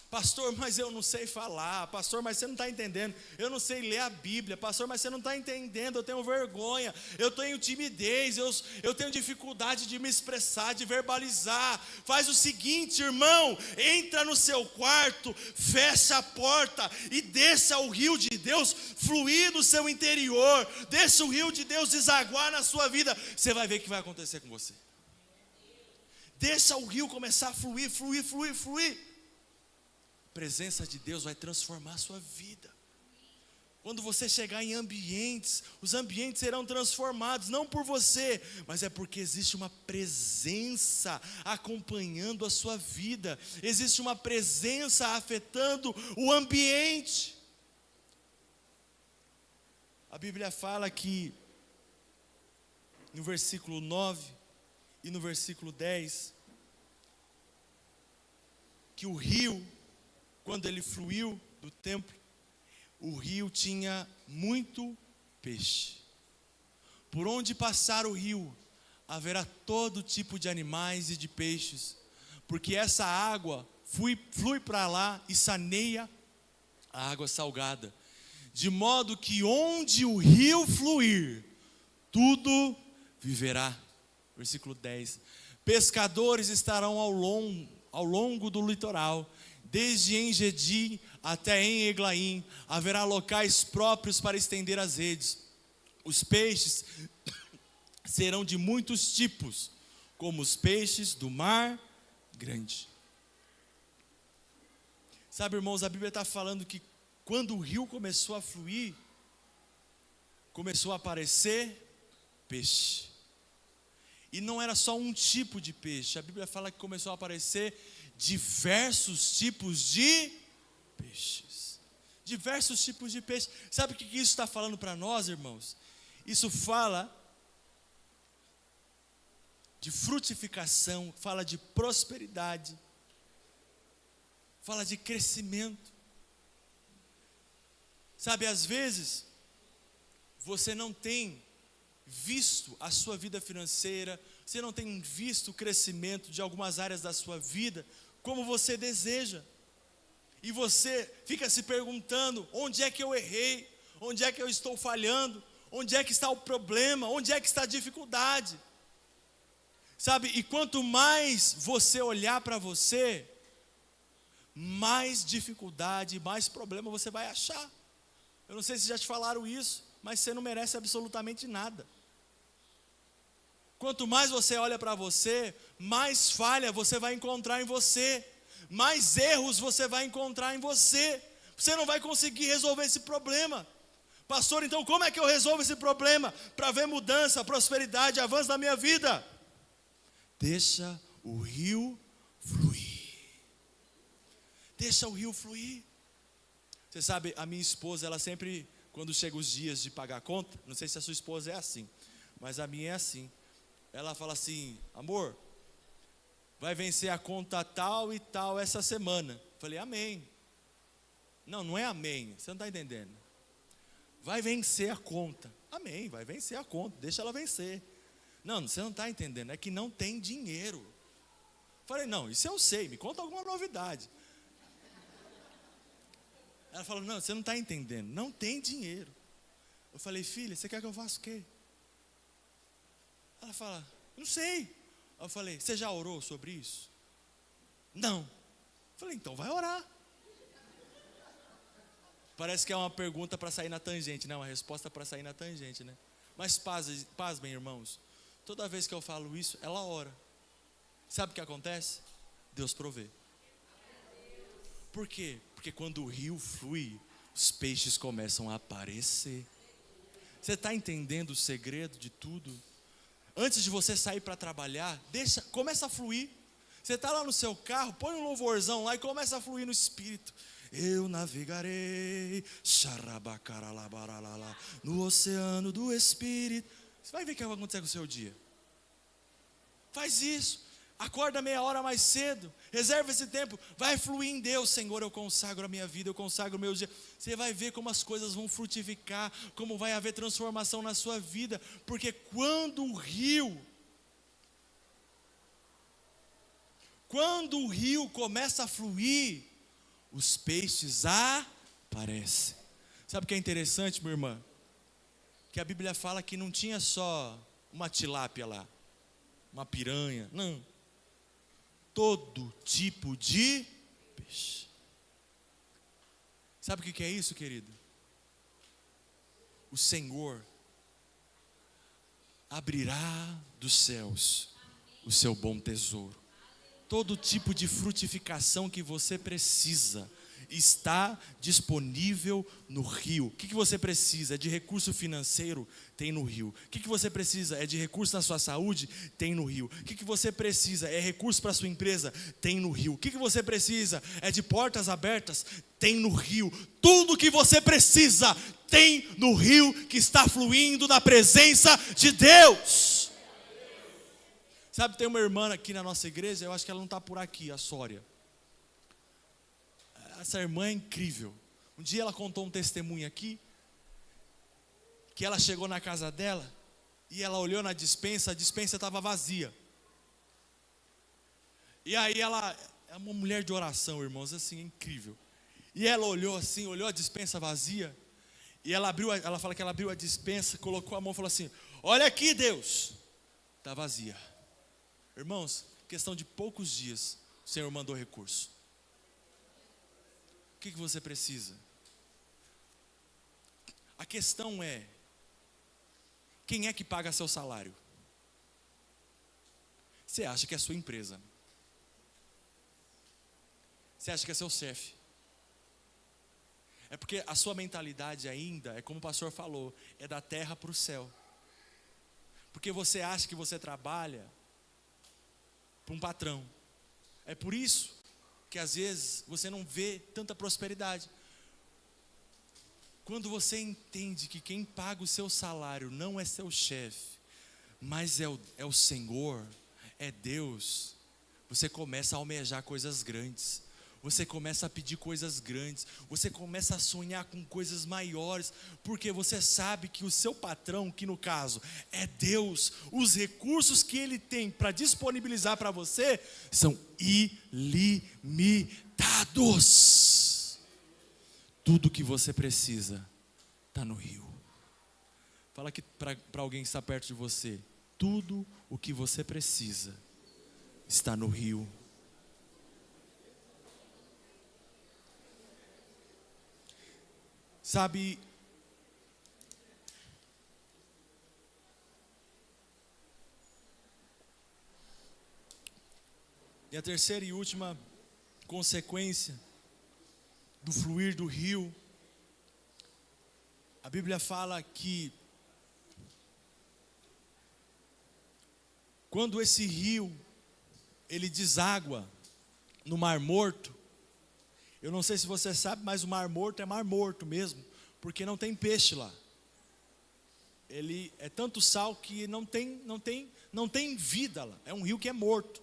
Pastor, mas eu não sei falar. Pastor, mas você não está entendendo. Eu não sei ler a Bíblia. Pastor, mas você não está entendendo. Eu tenho vergonha. Eu tenho timidez. Eu tenho dificuldade de me expressar, de verbalizar. Faz o seguinte, irmão. Entra no seu quarto, fecha a porta e deixa o rio de Deus fluir no seu interior. Deixa o rio de Deus desaguar na sua vida. Você vai ver o que vai acontecer com você. Deixa o rio começar a fluir, fluir, fluir, fluir. A presença de Deus vai transformar a sua vida. Quando você chegar em ambientes, os ambientes serão transformados, não por você, mas é porque existe uma presença acompanhando a sua vida, existe uma presença afetando o ambiente. A Bíblia fala que, no versículo 9 e no versículo 10, que o rio, quando ele fluiu do templo, o rio tinha muito peixe. Por onde passar o rio, haverá todo tipo de animais e de peixes, porque essa água flui para lá e saneia a água salgada, de modo que onde o rio fluir, tudo viverá. Versículo 10. Pescadores estarão ao longo do litoral, desde Engedi até em Eglaim, haverá locais próprios para estender as redes. Os peixes serão de muitos tipos, como os peixes do mar grande. Sabe, irmãos, a Bíblia está falando que quando o rio começou a fluir, começou a aparecer peixe. E não era só um tipo de peixe, a Bíblia fala que começou a aparecer diversos tipos de peixes. Diversos tipos de peixes. Sabe o que isso está falando para nós, irmãos? Isso fala de frutificação, fala de prosperidade, fala de crescimento. Sabe, às vezes, você não tem visto a sua vida financeira, você não tem visto o crescimento de algumas áreas da sua vida como você deseja, e você fica se perguntando: onde é que eu errei? Onde é que eu estou falhando? Onde é que está o problema? Onde é que está a dificuldade? Sabe, e quanto mais você olhar para você, mais dificuldade, mais problema você vai achar. Eu não sei se já te falaram isso, mas você não merece absolutamente nada. Quanto mais você olha para você, mais falha você vai encontrar em você, mais erros você vai encontrar em você. Você não vai conseguir resolver esse problema. Pastor, então como é que eu resolvo esse problema? Para ver mudança, prosperidade, avanço na minha vida. Deixa o rio fluir. Deixa o rio fluir. Você sabe, a minha esposa, ela sempre, quando chega os dias de pagar a conta, não sei se a sua esposa é assim, Mas a minha é assim. Ela fala assim: amor, vai vencer a conta tal e tal essa semana. Falei, amém. Não, não é amém, você não está entendendo. Vai vencer a conta. Amém, vai vencer a conta, deixa ela vencer. Não, você não está entendendo, é que não tem dinheiro. Falei, não, isso eu sei, me conta alguma novidade. Ela falou, não, você não está entendendo, não tem dinheiro. Eu falei, filha, você quer que eu faça o quê? Ela fala, não sei. Eu falei, você já orou sobre isso? Não. Eu falei, então vai orar. Parece que é uma pergunta para sair na tangente, né? Uma resposta para sair na tangente, né? Mas pasmem, irmãos, toda vez que eu falo isso, ela ora. Sabe o que acontece? Deus provê. Por quê? Porque quando o rio flui, os peixes começam a aparecer. Você está entendendo o segredo de tudo? Antes de você sair para trabalhar, começa a fluir. Você está lá no seu carro, põe um louvorzão lá e começa a fluir no Espírito. Eu navegarei no oceano do Espírito. Você vai ver o que vai acontecer com o seu dia. Faz isso. Acorda meia hora mais cedo. Reserva esse tempo. Vai fluir em Deus. Senhor, eu consagro a minha vida, eu consagro o meu dia. Você vai ver como as coisas vão frutificar, como vai haver transformação na sua vida. Porque quando o rio começa a fluir, os peixes aparecem. Sabe o que é interessante, minha irmã? Que a Bíblia fala que não tinha só uma tilápia lá, uma piranha, não. Todo tipo de peixe. Sabe o que é isso, querido? O Senhor abrirá dos céus o seu bom tesouro. Todo tipo de frutificação que você precisa está disponível no rio. O que você precisa? É de recurso financeiro? Tem no rio. O que você precisa? É de recurso na sua saúde? Tem no rio. O que você precisa? É recurso para a sua empresa? Tem no rio. O que você precisa? É de portas abertas? Tem no rio. Tudo que você precisa tem no rio que está fluindo na presença de Deus. Sabe, tem uma irmã aqui na nossa igreja, eu acho que ela não está por aqui, a Sória. Essa irmã é incrível. Um dia ela contou um testemunho aqui, que ela chegou na casa dela, e ela olhou na despensa, a despensa estava vazia. E aí ela, é uma mulher de oração, irmãos, assim, é incrível. E ela olhou assim, olhou a despensa vazia, e ela fala que ela abriu a despensa, colocou a mão e falou assim, olha aqui, Deus, está vazia. Irmãos, questão de poucos dias, o Senhor mandou recurso. O que você precisa? A questão é, quem é que paga seu salário? Você acha que é a sua empresa? Você acha que é seu chefe? É porque a sua mentalidade ainda, é como o pastor falou, é da terra para o céu. Porque você acha que você trabalha para um patrão. É por isso que às vezes você não vê tanta prosperidade. Quando você entende que quem paga o seu salário não é seu chefe, mas é o Senhor, é Deus, você começa a almejar coisas grandes. Você começa a pedir coisas grandes, você começa a sonhar com coisas maiores, porque você sabe que o seu patrão, que no caso é Deus, os recursos que Ele tem para disponibilizar para você, são ilimitados. Tudo que você precisa está no rio. Fala que para alguém que está perto de você, tudo o que você precisa está no rio. Sabe, e a terceira e última consequência do fluir do rio, a Bíblia fala que quando esse rio ele deságua no Mar Morto, eu não sei se você sabe, mas o Mar Morto é Mar Morto mesmo, porque não tem peixe lá. ele é tanto sal que não tem vida lá. É um rio que é morto.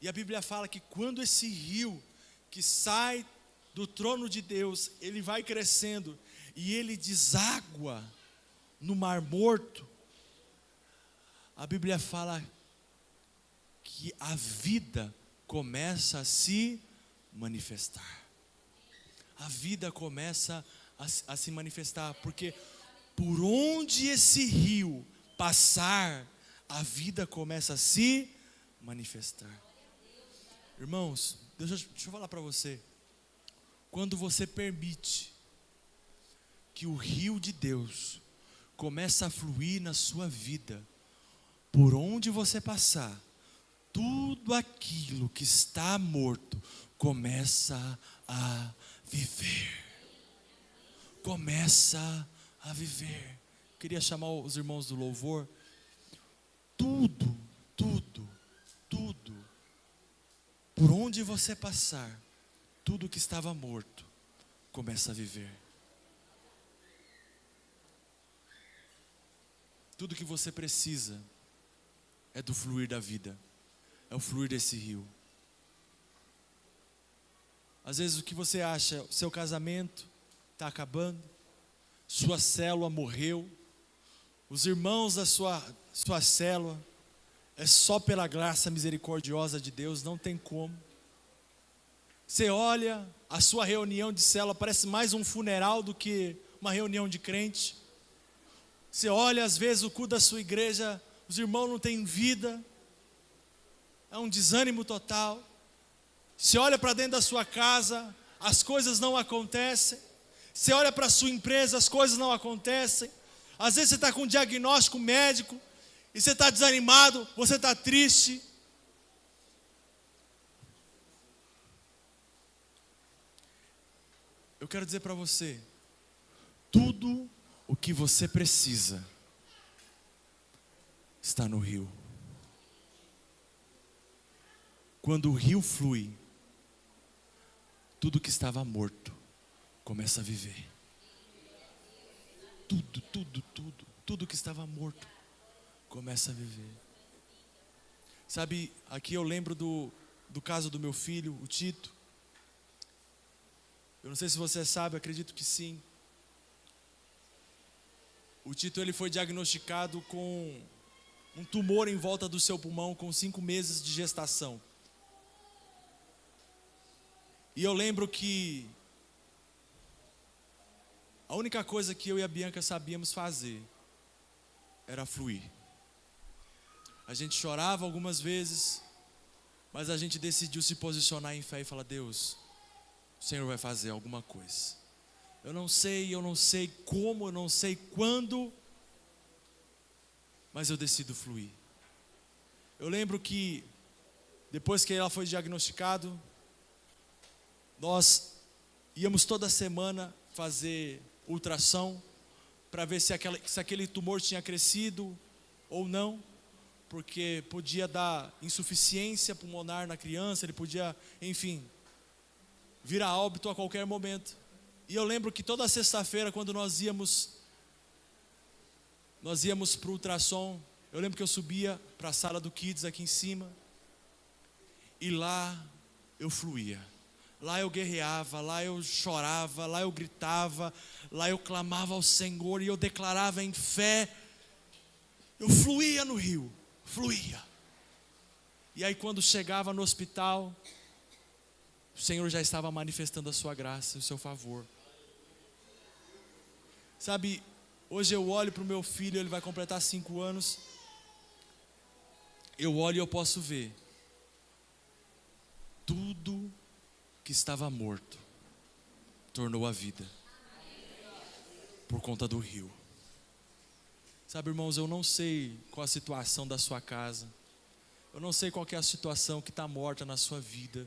E a Bíblia fala que quando esse rio que sai do trono de Deus, ele vai crescendo e ele deságua no Mar Morto, a Bíblia fala que a vida começa a se manifestar. A vida começa a se manifestar, porque por onde esse rio passar, a vida começa a se manifestar. Irmãos, deixa eu falar para você. Quando você permite que o rio de Deus comece a fluir na sua vida, por onde você passar, tudo aquilo que está morto começa a viver. Começa a viver. Queria chamar os irmãos do louvor. Tudo, por onde você passar, tudo que estava morto começa a viver. Tudo que você precisa é do fluir da vida, é o fluir desse rio. Às vezes o que você acha, seu casamento está acabando, sua célula morreu, os irmãos da sua célula, é só pela graça misericordiosa de Deus, não tem como. Você olha, a sua reunião de célula parece mais um funeral do que uma reunião de crente. Você olha, às vezes, o culto da sua igreja, os irmãos não têm vida, é um desânimo total. Você olha para dentro da sua casa, as coisas não acontecem. Você olha para a sua empresa, as coisas não acontecem. Às vezes você está com um diagnóstico médico, e você está desanimado, você está triste. Eu quero dizer para você, tudo o que você precisa está no rio. Quando o rio flui, tudo que estava morto começa a viver. Tudo que estava morto começa a viver. Sabe, aqui eu lembro do caso do meu filho, o Tito. Eu não sei se você sabe, acredito que sim. O Tito, ele foi diagnosticado com um tumor em volta do seu pulmão com 5 meses de gestação. E eu lembro que a única coisa que eu e a Bianca sabíamos fazer era fluir. A gente chorava algumas vezes, mas a gente decidiu se posicionar em fé e falar: Deus, o Senhor vai fazer alguma coisa. Eu não sei como, eu não sei quando, mas eu decido fluir. Eu lembro que depois que ela foi diagnosticado, nós íamos toda semana fazer ultrassom para ver se aquele tumor tinha crescido ou não, porque podia dar insuficiência pulmonar na criança, ele podia, enfim, vir a óbito a qualquer momento. E eu lembro que toda sexta-feira, quando nós íamos para o ultrassom, eu lembro que eu subia para a sala do Kids aqui em cima, e lá eu fluía. Lá eu guerreava, lá eu chorava, lá eu gritava, lá eu clamava ao Senhor e eu declarava em fé. Eu fluía no rio, fluía. E aí quando chegava no hospital, o Senhor já estava manifestando a sua graça, o seu favor. Sabe, hoje eu olho para o meu filho, ele vai completar 5 anos. Eu olho e eu posso ver tudo que estava morto tornou a vida por conta do rio. Sabe, irmãos, eu não sei qual a situação da sua casa, eu não sei qual que é a situação que está morta na sua vida,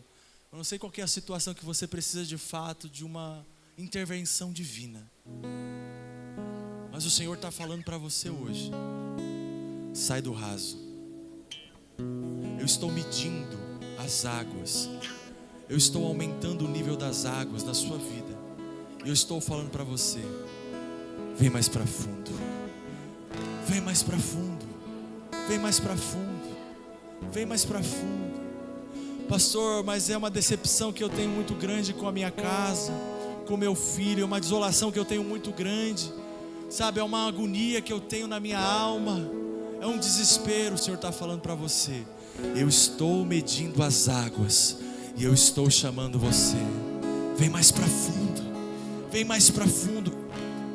eu não sei qual que é a situação que você precisa de fato de uma intervenção divina, mas o Senhor está falando para você hoje: sai do raso. Eu estou medindo as águas, eu estou aumentando o nível das águas na sua vida. E eu estou falando para você: vem mais para fundo, Vem mais para fundo. Vem mais para fundo. Vem mais para fundo. Pastor, mas é uma decepção que eu tenho muito grande com a minha casa, com meu filho, é uma desolação que eu tenho muito grande, sabe, é uma agonia que eu tenho na minha alma, é um desespero. O Senhor está falando para você: eu estou medindo as águas e eu estou chamando você. Vem mais para fundo, vem mais para fundo.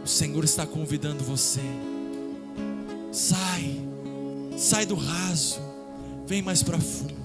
O Senhor está convidando você. Sai do raso, vem mais para fundo.